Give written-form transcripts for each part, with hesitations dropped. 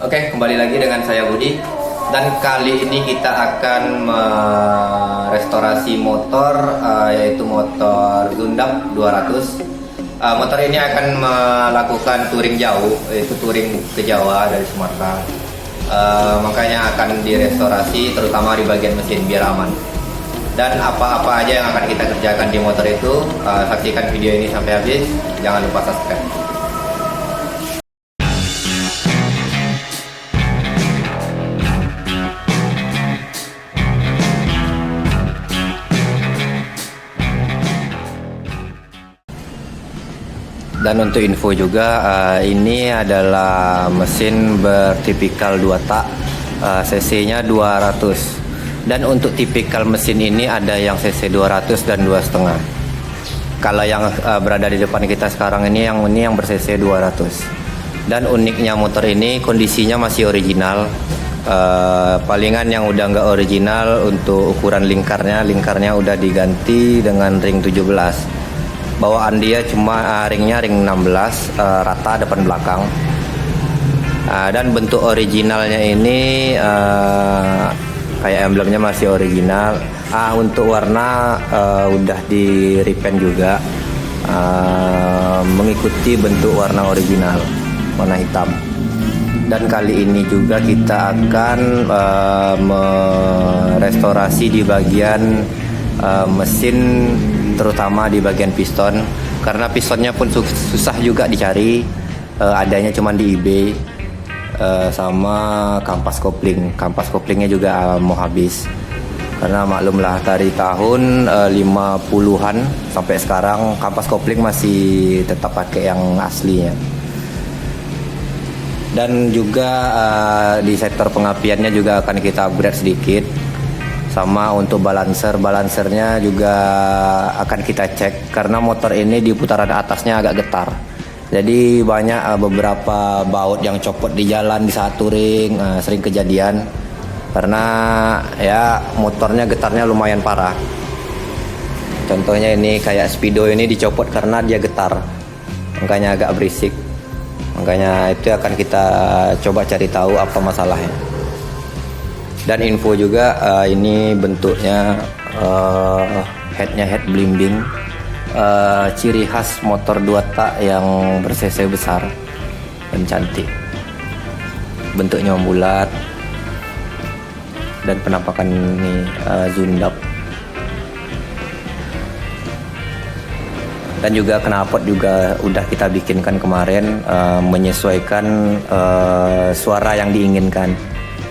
Oke, kembali lagi dengan saya Budi. Dan kali ini kita akan merestorasi motor, yaitu motor Zundap 200. Motor ini akan melakukan touring jauh, yaitu touring ke Jawa dari Sumatera. Makanya akan direstorasi, terutama di bagian mesin biar aman. Dan apa-apa aja yang akan kita kerjakan di motor itu, saksikan video ini sampai habis. Jangan lupa subscribe. Dan untuk info juga, ini adalah mesin bertipikal 2 tak, cc-nya 200. Dan untuk tipikal mesin ini ada yang cc 200 dan 2,5. Kalau yang berada di depan kita sekarang ini yang ber-cc 200. Dan uniknya motor ini kondisinya masih original. Palingan yang udah nggak original untuk ukuran lingkarnya udah diganti dengan ring 17. Bawaan dia cuma ringnya ring 16, rata depan belakang. Dan bentuk originalnya ini kayak emblemnya masih original. Untuk warna udah di repaint juga, mengikuti bentuk warna original, warna hitam. Dan kali ini juga kita akan merestorasi di bagian mesin, terutama di bagian piston, karena pistonnya pun susah juga dicari, adanya cuma di eBay, sama kampas koplingnya juga mau habis, karena maklumlah dari tahun 50-an sampai sekarang kampas kopling masih tetap pakai yang aslinya. Dan juga di sektor pengapiannya juga akan kita upgrade sedikit. Sama untuk balancernya juga akan kita cek, karena motor ini di putaran atasnya agak getar. Jadi banyak beberapa baut yang copot di jalan di saat touring, sering kejadian. Karena ya motornya getarnya lumayan parah. Contohnya ini kayak Speedo ini dicopot karena dia getar, makanya agak berisik. Makanya itu akan kita coba cari tahu apa masalahnya. Dan info juga, ini bentuknya headnya head blimbing, ciri khas motor 2 tak yang ber-cc besar dan cantik. Bentuknya bulat dan penampakan ini Zundap. Dan juga knalpot juga udah kita bikinkan kemarin, menyesuaikan suara yang diinginkan.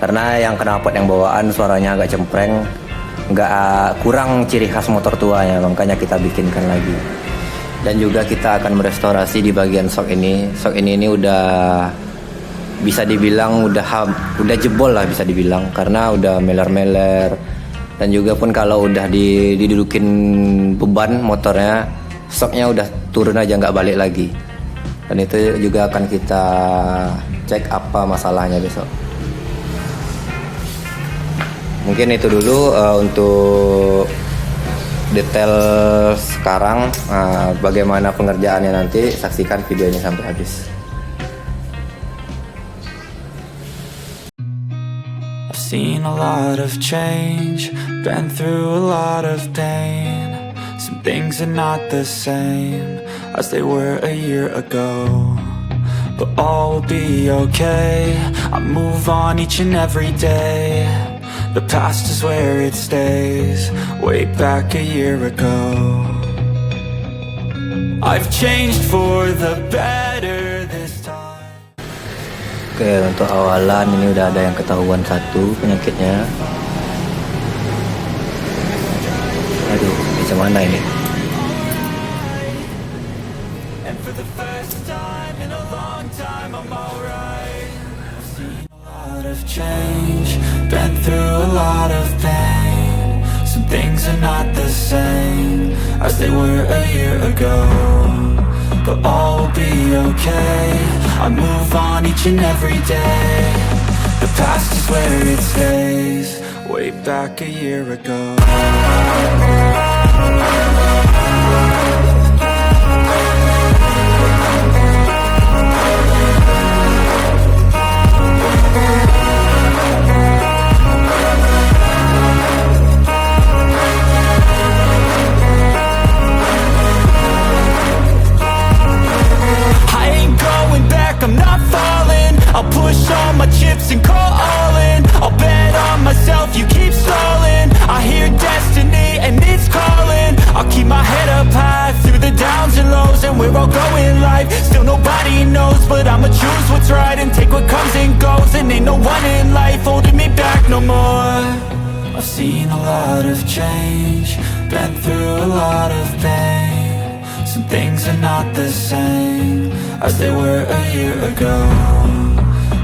Karena yang knalpot yang bawaan suaranya agak cempreng, kurang ciri khas motor tuanya, makanya kita bikinkan lagi. Dan juga kita akan merestorasi di bagian shock ini. Shock ini udah bisa dibilang udah jebol lah, bisa dibilang, karena udah meler-meler. Dan juga pun kalau udah didudukin beban motornya, shocknya udah turun aja, nggak balik lagi. Dan itu juga akan kita cek apa masalahnya besok. Mungkin itu dulu untuk detail sekarang. Bagaimana pengerjaannya nanti, saksikan videonya sampai habis. I've seen a lot of change, been through a lot of pain. Some things are not the same as they were a year ago, but all will be okay. I move on each and every day. The past is where it stays, way back a year ago. I've changed for the better this time. Oke, untuk awalan ini udah ada yang ketahuan satu penyakitnya. Aduh, macam mana ini? And for the first time in a long time I'm alright. I've seen a lot of change, been through a lot of pain. Some things are not the same as they were a year ago, but all will be okay. I move on each and every day. The past is where it stays, way back a year ago. steps and calling. I'll bet on myself, you keep stalling. I hear destiny and it's calling. I'll keep my head up high through the downs and lows, and we're all going life. Still nobody knows, but I'ma choose what's right and take what comes and goes. And ain't no one in life holding me back no more. I've seen a lot of change, been through a lot of pain. Some things are not the same as they were a year ago,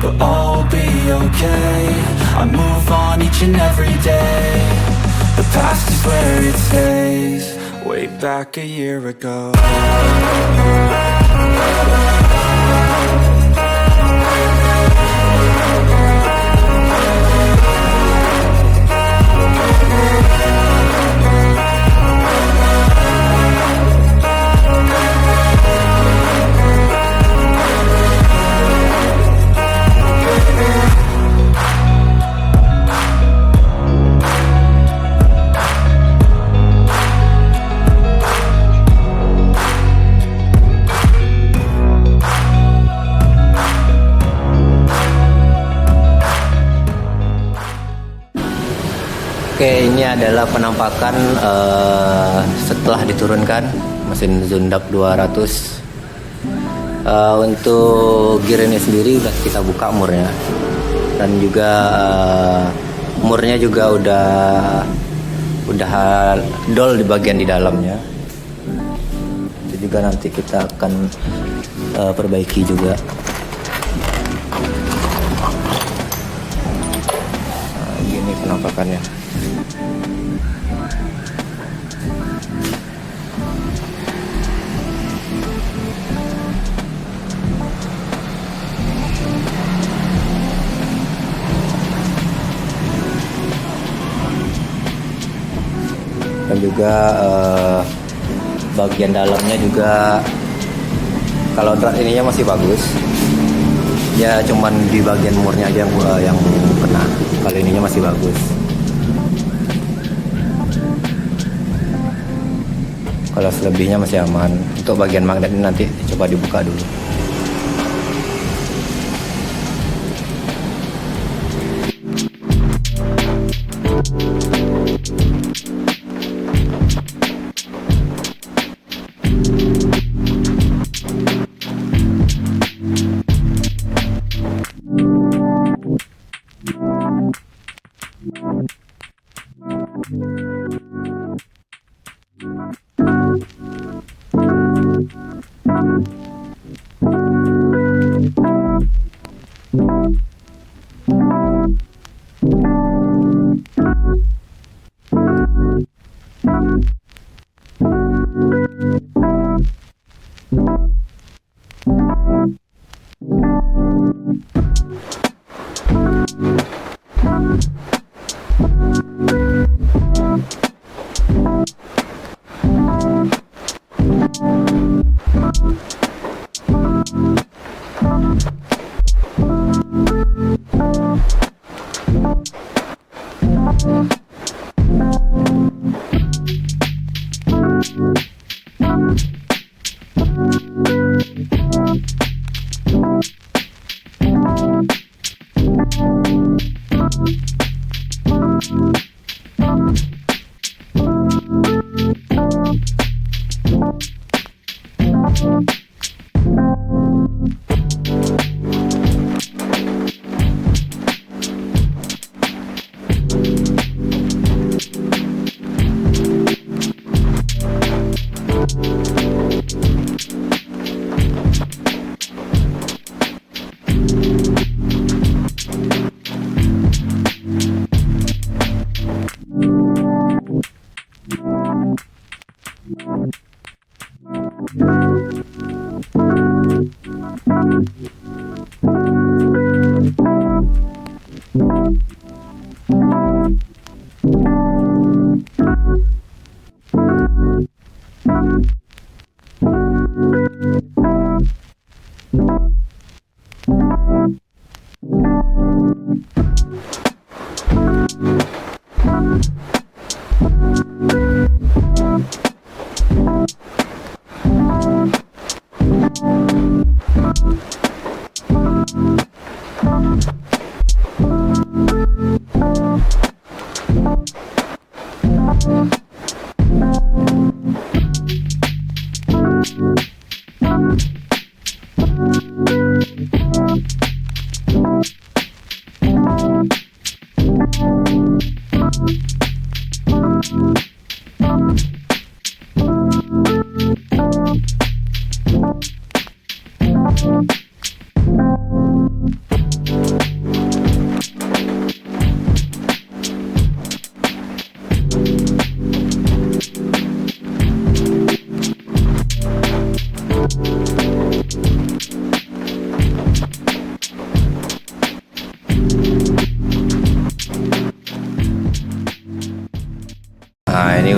but all will be okay. I move on each and every day. The past is where it stays, way back a year ago. Oke, ini adalah penampakan setelah diturunkan mesin Zundap 200. Untuk gear ini sendiri udah kita buka murnya, dan juga murnya juga udah dol di bagian di dalamnya. Itu juga nanti kita akan perbaiki juga. Nah, gini penampakannya. Dan juga bagian dalamnya juga, kalau drat ininya masih bagus, ya cuman di bagian murnya aja yang kena. Kalau ininya masih bagus. Kalau selebihnya masih aman. Untuk bagian magnet ini nanti coba dibuka dulu.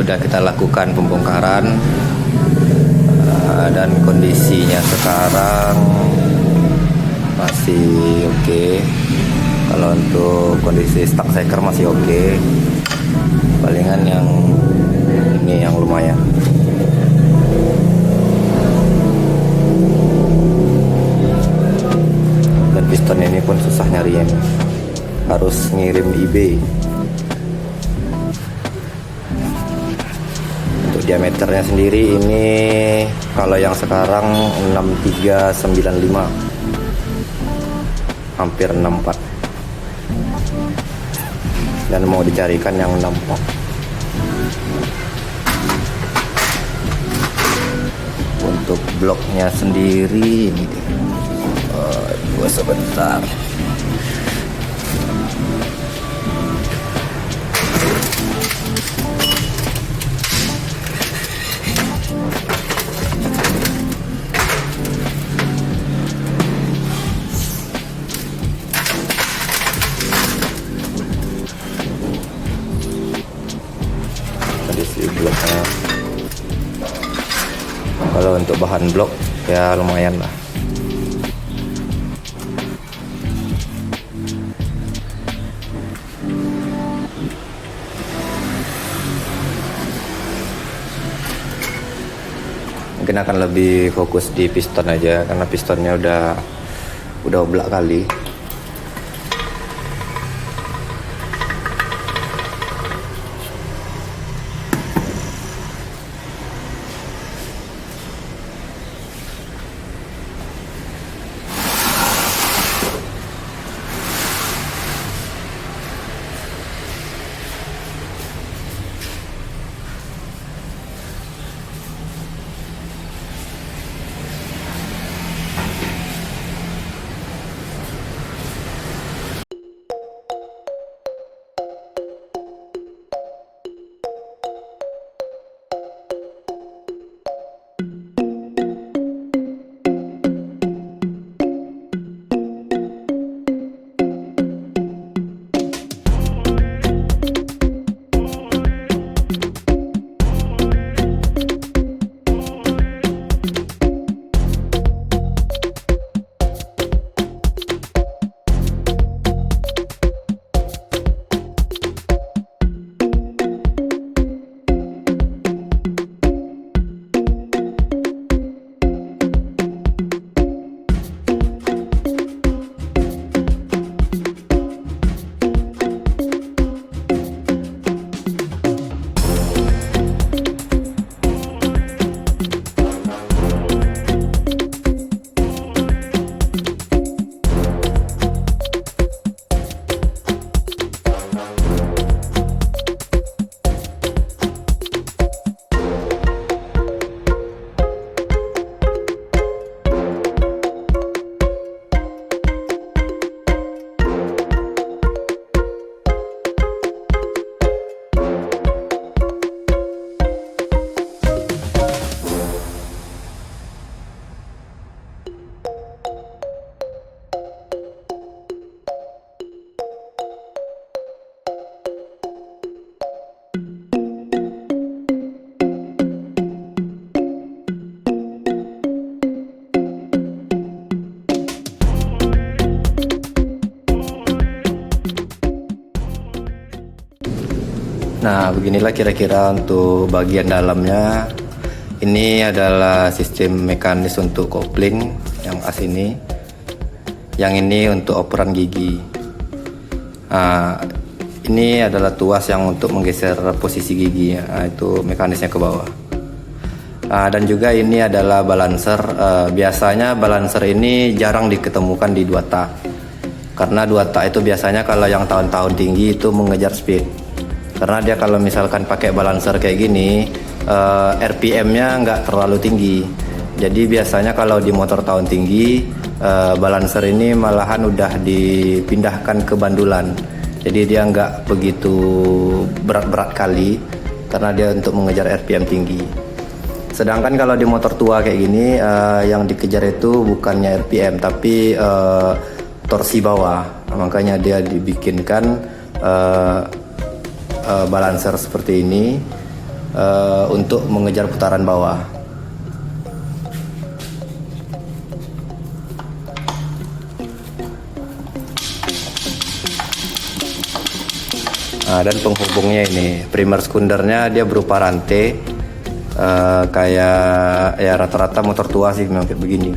udah kita lakukan pembongkaran dan kondisinya sekarang masih oke. Kalau untuk kondisi stuck shaker masih oke. Palingan yang ini yang lumayan. Dan piston ini pun susah nyarinya, harus ngirim eBay. Untuk diameternya sendiri ini kalau yang sekarang 6395, hampir 64, dan mau dicarikan yang 64. Untuk bloknya sendiri ini gua sebentar. Kondisi bloknya, kalau untuk bahan blok ya lumayan lah. Mungkin akan lebih fokus di piston aja karena pistonnya udah oblak kali. Nah, beginilah kira-kira untuk bagian dalamnya. Ini adalah sistem mekanis untuk kopling yang as ini. Yang ini untuk operan gigi. Nah, ini adalah tuas yang untuk menggeser posisi gigi. Nah, itu mekanisnya ke bawah. Nah, dan juga ini adalah balancer. Biasanya balancer ini jarang diketemukan di 2 tak. Karena 2 tak itu biasanya kalau yang tahun-tahun tinggi itu mengejar speed. Karena dia kalau misalkan pakai balancer kayak gini, RPM-nya nggak terlalu tinggi. Jadi biasanya kalau di motor tahun tinggi, balancer ini malahan udah dipindahkan ke bandulan. Jadi dia nggak begitu berat-berat kali, karena dia untuk mengejar RPM tinggi. Sedangkan kalau di motor tua kayak gini, yang dikejar itu bukannya RPM, tapi torsi bawah. Makanya dia dibikinkan balancer seperti ini untuk mengejar putaran bawah. Nah, dan penghubungnya ini primer sekundernya dia berupa rantai, kayak ya rata-rata motor tua sih memang kayak begini.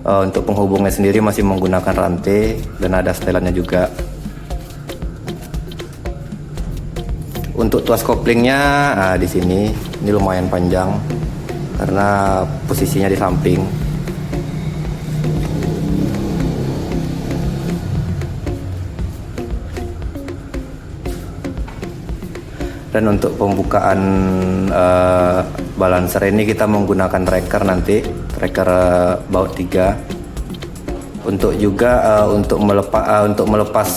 Untuk penghubungnya sendiri masih menggunakan rantai dan ada setelannya juga. Untuk tuas koplingnya di sini ini lumayan panjang karena posisinya di samping. Dan untuk pembukaan balancer ini kita menggunakan tracker nanti, tracker baut 3. Untuk juga untuk melepas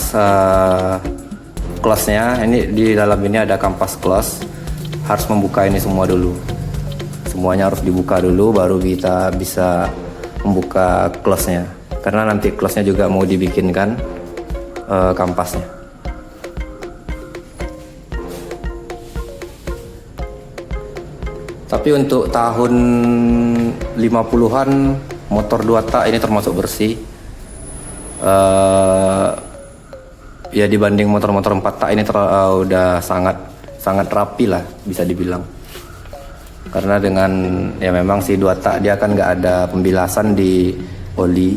close-nya, ini di dalam ini ada kampas close. Harus membuka ini semua dulu. Semuanya harus dibuka dulu baru kita bisa membuka close-nya. Karena nanti close-nya juga mau dibikinkan kampasnya. Tapi untuk tahun 50-an motor 2 tak ini termasuk bersih. Ya dibanding motor-motor 4 tak ini udah sangat rapi lah bisa dibilang. Karena dengan ya memang si 2 tak dia kan nggak ada pembilasan di oli.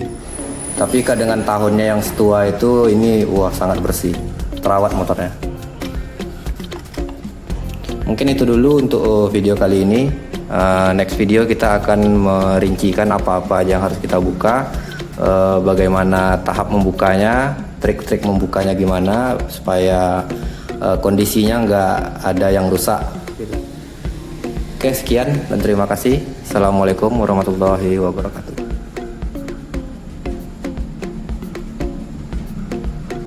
Tapi dengan tahunnya yang setua itu ini wah sangat bersih, terawat motornya. Mungkin itu dulu untuk video kali ini. Next video kita akan merincikan apa-apa yang harus kita buka, bagaimana tahap membukanya, trik-trik membukanya gimana supaya kondisinya nggak ada yang rusak. Oke, sekian dan terima kasih. Assalamualaikum warahmatullahi wabarakatuh.